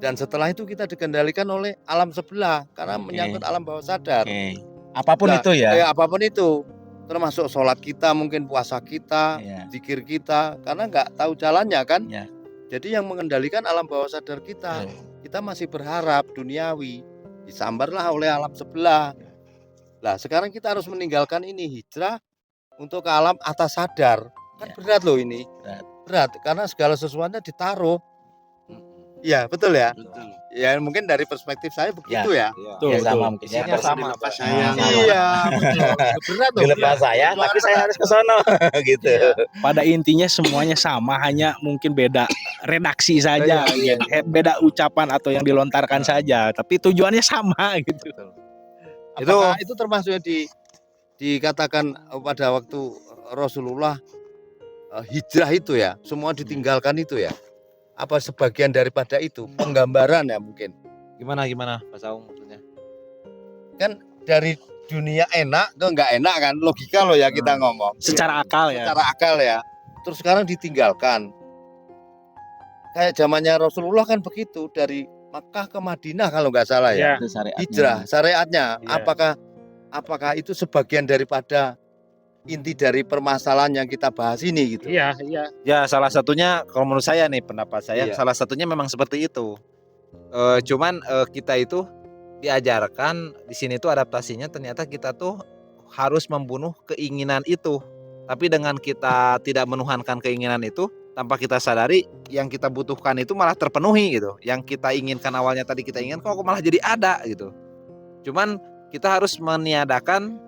dan setelah itu kita dikendalikan oleh alam sebelah karena Oke. menyangkut alam bawah sadar. Oke. Apapun Nah, itu ya. apapun itu, termasuk sholat kita, mungkin puasa kita, Iya. zikir kita, karena nggak tahu jalannya kan. Iya. Jadi yang mengendalikan alam bawah sadar kita. Kita masih berharap duniawi, disambarlah oleh alam sebelah. Nah, sekarang kita harus meninggalkan ini, hijrah untuk ke alam atas sadar. Kan Ya. berat loh ini. Berat karena segala sesuatunya ditaruh. Iya, betul ya? Ya, mungkin dari perspektif saya begitu ya. Betul, Ya sama betul. mungkin ya. Isinya sama Pak. Iya, betul. Berat loh. Dilepas saya, tapi saya harus ke sono gitu. Pada intinya semuanya sama, hanya mungkin beda redaksi saja, beda ucapan atau yang dilontarkan saja, tapi tujuannya sama gitu. Apakah itu termasuk dikatakan pada waktu Rasulullah hijrah itu ya, semua ditinggalkan itu ya? Apa sebagian daripada itu penggambaran ya mungkin? Gimana Pak Saung maksudnya? Kan dari dunia enak ke nggak enak kan, logika loh ya kita ngomong. Secara akal ya. Secara akal ya. Terus sekarang ditinggalkan. Kayak zamannya Rasulullah kan begitu, dari Makkah ke Madinah kalau nggak salah ya. Itu syariatnya. Hijrah, syariatnya. Iya. Apakah itu sebagian daripada inti dari permasalahan yang kita bahas ini gitu? Iya, iya. Ya salah satunya kalau menurut saya nih pendapat saya Iya. salah satunya memang seperti itu. Cuman kita itu diajarkan di sini tuh adaptasinya ternyata kita tuh harus membunuh keinginan itu. Tapi dengan kita tidak menuhankan keinginan itu, tanpa kita sadari yang kita butuhkan itu malah terpenuhi gitu. Yang kita inginkan awalnya tadi kita inginkan kok malah jadi ada gitu. Cuman kita harus meniadakan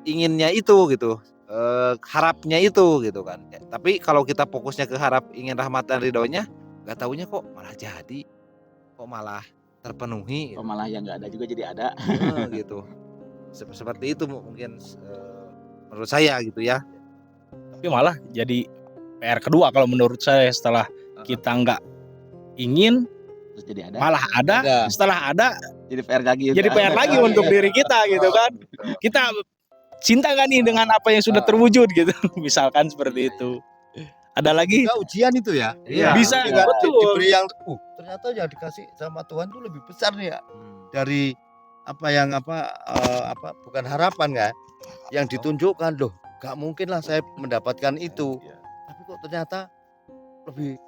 inginnya itu gitu. Harapnya itu gitu kan. Tapi kalau kita fokusnya ke harap ingin rahmat dan ridhonya, nggak taunya kok malah jadi, kok malah terpenuhi Oh, malah yang nggak ada juga jadi ada. gitu. Seperti itu mungkin menurut saya gitu ya. Tapi malah jadi PR kedua kalau menurut saya, setelah kita nggak ingin Terus jadi ada. malah ada, setelah ada Jadi PR lagi. jadi PR lagi untuk diri kita gitu kan. Kita cinta gak nih dengan apa yang sudah terwujud gitu. Misalkan seperti itu. Ada lagi? Juga ujian itu ya. Iya. Bisa, Juga betul. diberi yang ternyata yang dikasih sama Tuhan tuh lebih besar nih ya dari apa bukan harapan kan yang ditunjukkan. Loh, gak mungkin lah saya mendapatkan itu. Tapi kok ternyata lebih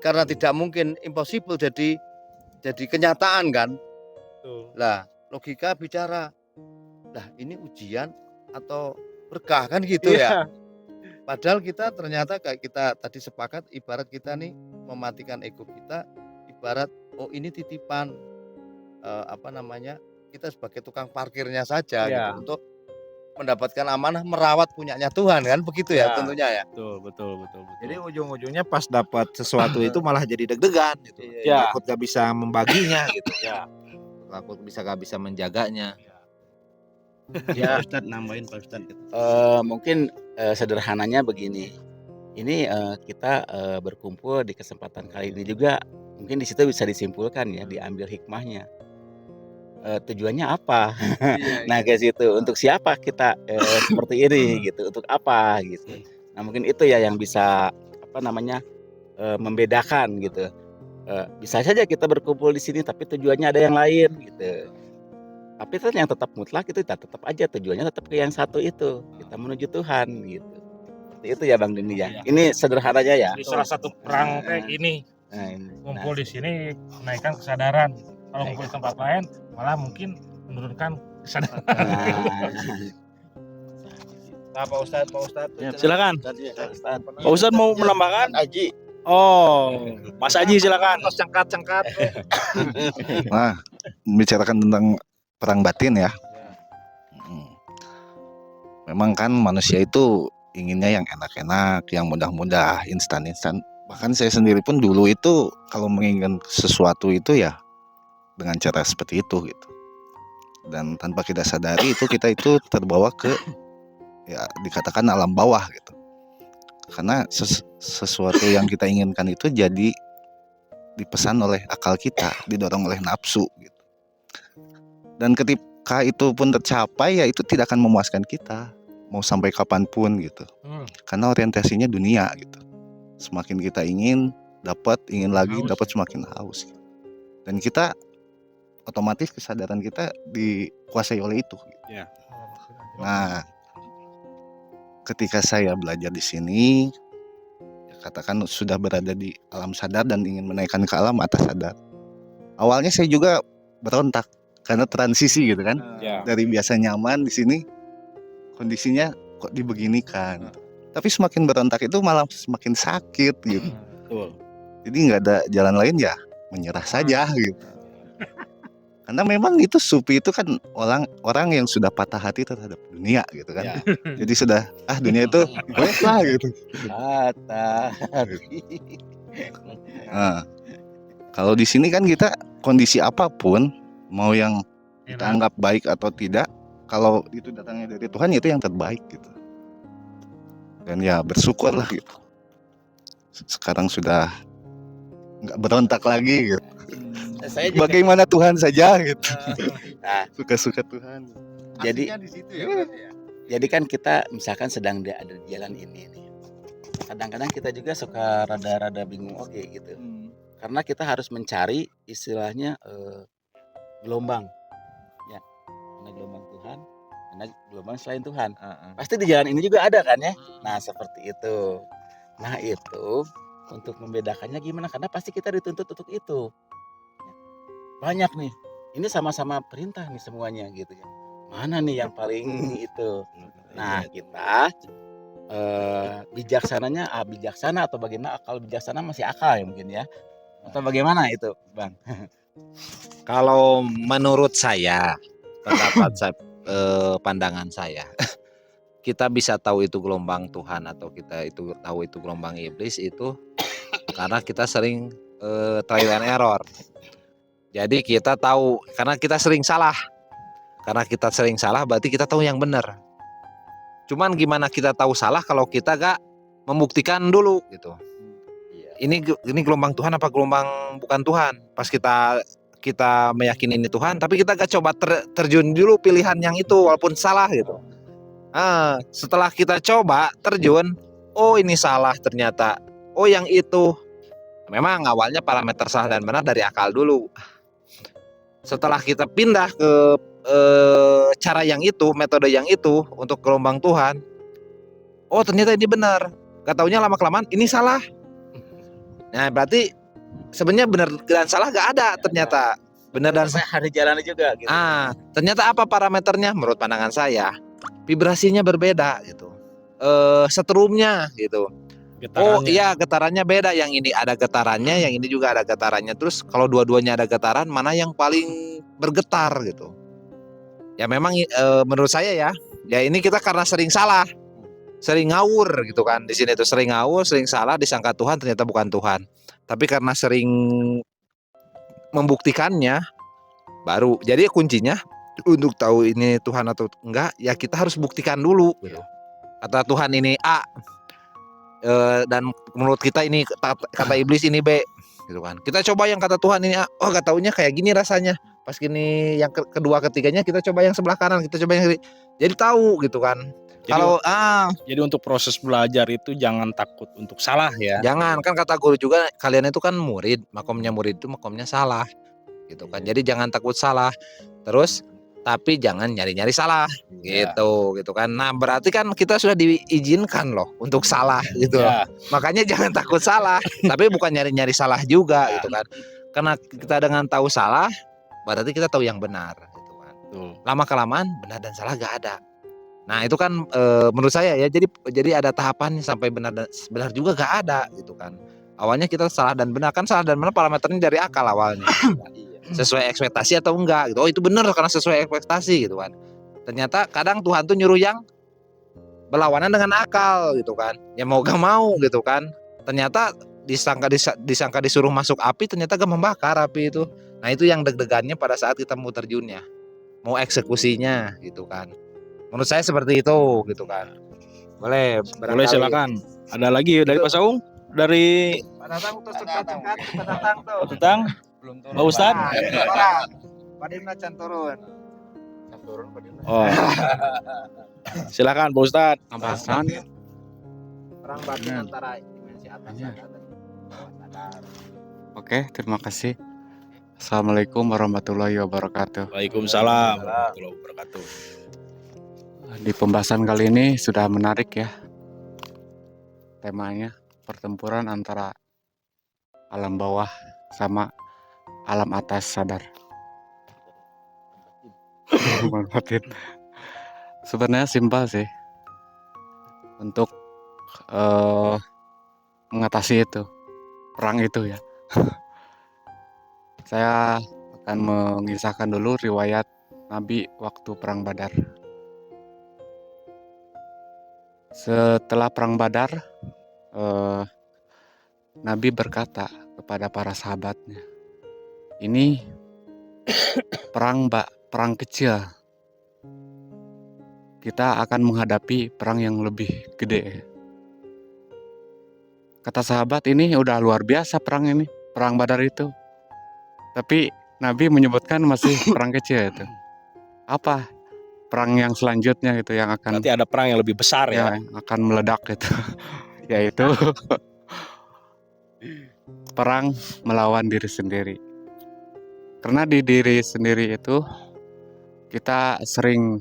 karena tidak mungkin, impossible jadi kenyataan kan. Lah, logika bicara, lah ini ujian atau berkah kan gitu ya. Padahal kita ternyata kayak kita tadi sepakat, ibarat kita nih mematikan ego kita, ibarat oh ini titipan kita sebagai tukang parkirnya saja gitu, untuk mendapatkan amanah merawat punyanya Tuhan kan, begitu ya tentunya ya. Betul. Jadi ujung-ujungnya pas dapat sesuatu itu malah jadi deg-degan gitu. Iya. Takut gak bisa membaginya gitu. Takut gak bisa menjaganya. Ya Ustadz, nambahin Pak Ustadz. Mungkin sederhananya begini. Ini kita berkumpul di kesempatan kali ini juga, mungkin di situ bisa disimpulkan ya, diambil hikmahnya. Tujuannya apa? Nah, ke situ untuk siapa kita seperti ini gitu, untuk apa gitu. Nah, mungkin itu ya yang bisa membedakan gitu. Bisa saja kita berkumpul di sini tapi tujuannya ada yang lain gitu. Tapi itu yang tetap mutlak itu tetap aja tujuannya tetap ke yang satu itu, kita menuju Tuhan gitu. Seperti itu ya Bang Dini ya. Ini sederhananya ya. Di salah satu perang kayak ini, ngumpul di sini menaikkan kesadaran. Kalau ngumpul di tempat lain malah mungkin menurunkan kesadaran. Nah, Pak Ustadz. Silakan. Pak Ustadz mau menambahkan? Aji. Oh, Mas Aji silakan. Cengkat. Nah, membicarakan tentang perang batin ya. Memang kan manusia itu inginnya yang enak-enak, yang mudah-mudah, instan-instan. Bahkan saya sendiri pun dulu itu kalau menginginkan sesuatu itu ya dengan cara seperti itu gitu. Dan tanpa kita sadari kita itu terbawa ke ya dikatakan alam bawah gitu. Karena sesuatu yang kita inginkan itu jadi dipesan oleh akal kita, didorong oleh nafsu gitu. Dan ketika itu pun tercapai ya itu tidak akan memuaskan kita mau sampai kapanpun gitu. Karena orientasinya dunia gitu. Semakin kita ingin dapat, ingin lagi dapat, semakin haus gitu. Dan kita otomatis kesadaran kita dikuasai oleh itu gitu. Nah, ketika saya belajar di sini, ya katakan sudah berada di alam sadar dan ingin menaikkan ke alam atas sadar. Awalnya saya juga berontak karena transisi gitu kan, dari biasa nyaman di sini, kondisinya kok dibeginikan. Tapi semakin berontak itu malah semakin sakit gitu. Jadi nggak ada jalan lain ya menyerah saja gitu. Karena memang itu sufi itu kan orang yang sudah patah hati terhadap dunia gitu kan. Jadi sudah dunia itu boleh lah gitu. Patah hati. Nah, kalau di sini kan kita kondisi apapun, mau yang kita anggap baik atau tidak, kalau itu datangnya dari Tuhan itu yang terbaik gitu. Dan ya bersyukurlah gitu. Sekarang sudah nggak berontak lagi gitu. Bagaimana Tuhan saja gitu. Suka-suka Tuhan. Jadi Artinya di situ ya berarti ya. Jadi kan kita misalkan sedang ada di jalan ini nih. Kadang-kadang kita juga suka rada-rada bingung gitu. Karena kita harus mencari istilahnya gelombang. Ya. Ada gelombang Tuhan, ada gelombang selain Tuhan. Pasti di jalan ini juga ada kan ya. Nah, seperti itu. Nah, itu untuk membedakannya gimana? Karena pasti kita dituntut untuk itu. Banyak nih. Ini sama-sama perintah nih semuanya gitu ya. Mana nih yang paling itu? Nah, kita bijaksananya bijaksana atau bagaimana? Akal bijaksana masih akal ya mungkin ya. Atau bagaimana itu, Bang? Kalau menurut saya, pendapat saya, pandangan saya, kita bisa tahu itu gelombang Tuhan atau kita itu tahu itu gelombang iblis itu karena kita sering trial and error. Jadi kita tahu karena kita sering salah. Karena kita sering salah berarti kita tahu yang benar. Cuman gimana kita tahu salah kalau kita gak membuktikan dulu gitu. Ini gelombang Tuhan apa gelombang bukan Tuhan? Pas kita meyakini ini Tuhan, tapi kita gak coba terjun dulu pilihan yang itu walaupun salah gitu. Setelah kita coba terjun, oh ini salah ternyata. Oh yang itu. Memang awalnya parameter salah dan benar dari akal dulu. Setelah kita pindah ke cara yang itu, metode yang itu untuk gelombang Tuhan, oh ternyata ini benar. Gak taunya lama-kelamaan ini salah. Nah berarti sebenarnya benar dan salah gak ada ternyata. Benar dan salah Harus jalan juga gitu. ternyata apa parameternya menurut pandangan saya? Vibrasinya berbeda gitu. Setrumnya gitu. Oh iya getarannya beda, yang ini ada getarannya, yang ini juga ada getarannya. Terus kalau dua-duanya ada getaran, mana yang paling bergetar gitu? Ya memang menurut saya ya ini kita karena sering salah, sering ngawur gitu kan. Di sini tuh sering ngawur, sering salah, disangka Tuhan ternyata bukan Tuhan. Tapi karena sering membuktikannya baru. Jadi kuncinya untuk tahu ini Tuhan atau enggak, ya kita harus buktikan dulu gitu. Kata Tuhan ini A, dan menurut kita ini kata iblis ini B gitu kan. Kita coba yang kata Tuhan ini A, oh gak taunya kayak gini rasanya. Pas gini yang kedua ketiganya kita coba yang sebelah kanan, kita coba yang kiri. Jadi tahu gitu kan. Jadi untuk proses belajar itu jangan takut untuk salah ya. Jangan, kan kata guru juga kalian itu kan murid, makomnya murid itu makomnya salah gitu kan. Jadi jangan takut salah. Terus tapi jangan nyari-nyari salah gitu kan. Nah, berarti kan kita sudah diizinkan loh untuk salah gitu loh. Makanya jangan takut salah, tapi bukan nyari-nyari salah juga gitu kan. Karena kita dengan tahu salah, berarti kita tahu yang benar gitu kan. Lama kelamaan benar dan salah gak ada. Nah, itu kan menurut saya ya, jadi ada tahapan sampai benar juga gak ada gitu kan. Awalnya kita salah dan benar, kan salah dan benar parameternya dari akal awalnya. Sesuai ekspektasi atau enggak gitu. Oh itu benar karena sesuai ekspektasi gitu kan. Ternyata kadang Tuhan tuh nyuruh yang berlawanan dengan akal gitu kan. Ya mau gak mau gitu kan. Ternyata disangka disuruh masuk api, ternyata gak membakar api itu. Nah itu yang deg-degannya pada saat kita mau terjunnya, mau eksekusinya gitu kan. Menurut saya seperti itu gitu kan. Boleh Silakan. Ada lagi dari Pak Saung? Dari Tetang? Belum Pak Ustadz? Padimna can turun. Oh. Silakan Pak Ustadz. Tambahan. Perang batin antara dimensi atas sadar dan bawah sadar. Oke, terima kasih. Assalamualaikum warahmatullahi wabarakatuh. Waalaikumsalam warahmatullahi wabarakatuh. Di pembahasan kali ini sudah menarik ya. Temanya pertempuran antara alam bawah sama alam atas sadar. Sebenarnya simpel sih untuk mengatasi itu, perang itu ya. Saya akan mengisahkan dulu riwayat Nabi waktu perang Badar. Setelah perang Badar, Nabi berkata kepada para sahabatnya, ini perang kecil. Kita akan menghadapi perang yang lebih gede. Kata sahabat, ini udah luar biasa perang ini, perang Badar itu. Tapi Nabi menyebutkan masih perang kecil itu. Apa? Perang yang selanjutnya gitu yang akan Nanti ada perang yang lebih besar ya. akan meledak gitu. Yaitu perang melawan diri sendiri. Karena di diri sendiri itu kita sering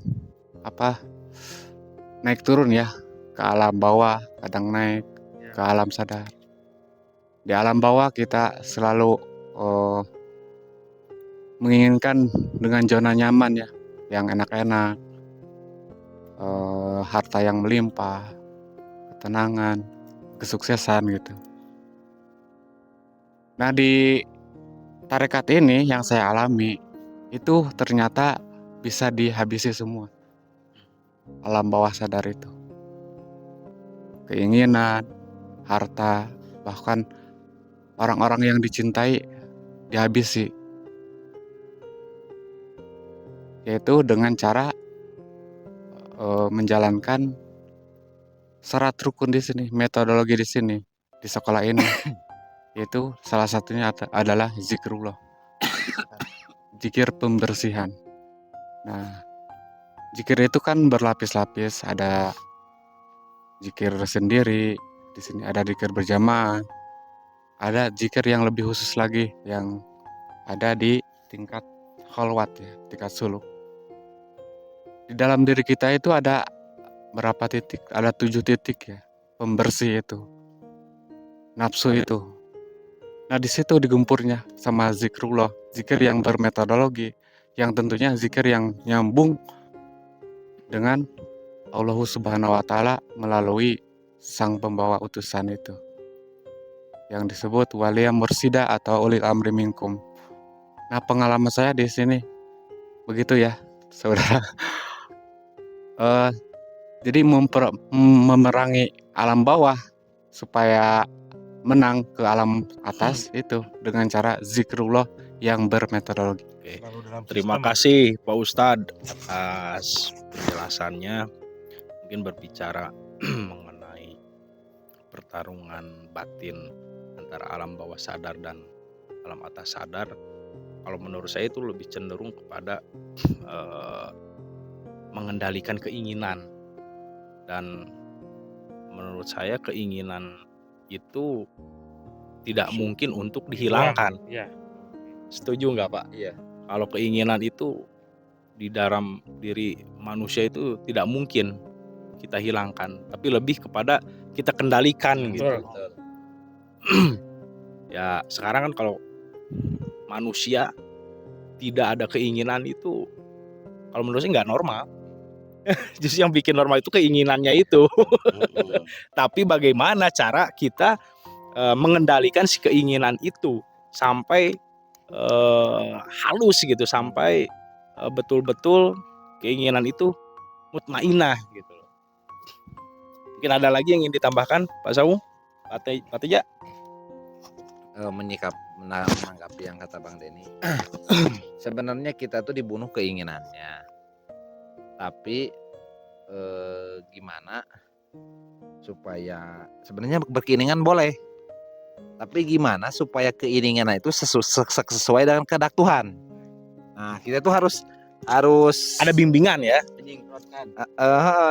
naik turun ya, ke alam bawah, kadang naik ke alam sadar. Di alam bawah kita selalu menginginkan dengan zona nyaman ya, yang enak-enak, harta yang melimpah, ketenangan, kesuksesan gitu. Nah di tarekat ini yang saya alami itu ternyata bisa dihabisi semua. Alam bawah sadar itu, keinginan, harta, bahkan orang-orang yang dicintai dihabisi. Yaitu dengan cara menjalankan syarat rukun di sini, metodologi di sini, di sekolah ini. Yaitu salah satunya adalah zikrullah. Zikir pembersihan. Nah, zikir itu kan berlapis-lapis, ada zikir sendiri, di sini ada zikir berjamaah, ada zikir yang lebih khusus lagi yang ada di tingkat khalwat ya, tingkat suluk. Di dalam diri kita itu ada berapa titik? Ada 7 titik ya, pembersih itu, nafsu itu. Nah di situ digempurnya sama zikrullah, zikir yang bermetodologi, yang tentunya zikir yang nyambung dengan Allah Subhanahu wa Ta'ala melalui sang pembawa utusan itu, yang disebut waliya mursida atau ulil amri minkum. Nah pengalaman saya di sini begitu ya, saudara. Jadi memerangi alam bawah supaya menang ke alam atas itu dengan cara zikrullah yang bermetodologi. Oke. Terima kasih Pak Ustadz atas penjelasannya. Mungkin berbicara mengenai pertarungan batin antara alam bawah sadar dan alam atas sadar. Kalau menurut saya itu lebih cenderung kepada mengendalikan keinginan. Dan menurut saya keinginan itu tidak mungkin untuk dihilangkan. Iya. Setuju nggak Pak? Iya. Kalau keinginan itu di dalam diri manusia itu tidak mungkin kita hilangkan, tapi lebih kepada kita kendalikan gitu. Betul. Ya sekarang kan kalau manusia tidak ada keinginan itu, kalau menurut saya nggak normal. Justru yang bikin normal itu keinginannya itu. Tapi bagaimana cara kita mengendalikan si keinginan itu sampai halus gitu, sampai betul-betul keinginan itu mutmainah gitu. Mungkin ada lagi yang ingin ditambahkan Pak Saung, Pak Teja? Menanggapi yang kata Bang Denny. Sebenarnya kita tuh dibunuh keinginannya, tapi gimana supaya sebenarnya berkeinginan boleh, tapi gimana supaya keinginan itu sesuai dengan kehendak Tuhan. Nah kita tuh harus Ada bimbingan ya.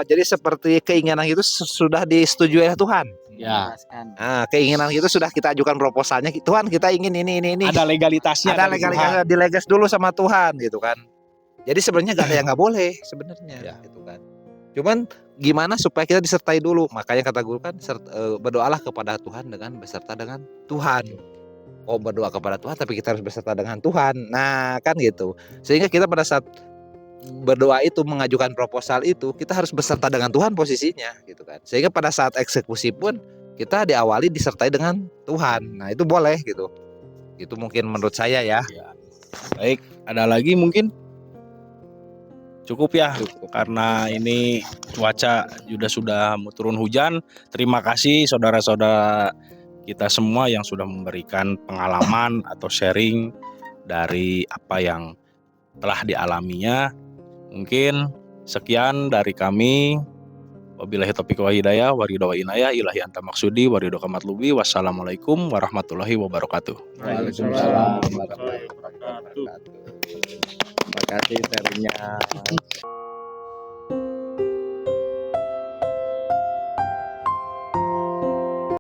jadi seperti keinginan itu sudah disetujui oleh Tuhan. Ya. Nah, keinginan itu sudah kita ajukan proposalnya, Tuhan kita ingin ini. Ada legalitasnya. Ada legalitasnya, dilegas dulu sama Tuhan gitu kan. Jadi sebenarnya gak ada yang nggak boleh sebenarnya, Ya. gitu kan. Cuman gimana supaya kita disertai dulu? Makanya kata guru kan berdoalah kepada Tuhan dengan beserta dengan Tuhan. Oh berdoa kepada Tuhan, tapi kita harus beserta dengan Tuhan. Nah kan gitu. Sehingga kita pada saat berdoa itu mengajukan proposal itu kita harus beserta dengan Tuhan posisinya, gitu kan. Sehingga pada saat eksekusi pun kita diawali disertai dengan Tuhan. Nah itu boleh gitu. Itu mungkin menurut saya ya. Baik, ada lagi mungkin? Cukup ya, karena ini cuaca sudah mau turun hujan. Terima kasih saudara-saudara kita semua yang sudah memberikan pengalaman atau sharing dari apa yang telah dialaminya. Mungkin sekian dari kami. Wabillahi taufiq wal hidayah, waridho wa inayah, ilahi anta maksudi, waridho kamatlubi. Wassalamualaikum warahmatullahi wabarakatuh. Waalaikumsalam warahmatullahi wabarakatuh. Terima kasih sharingnya.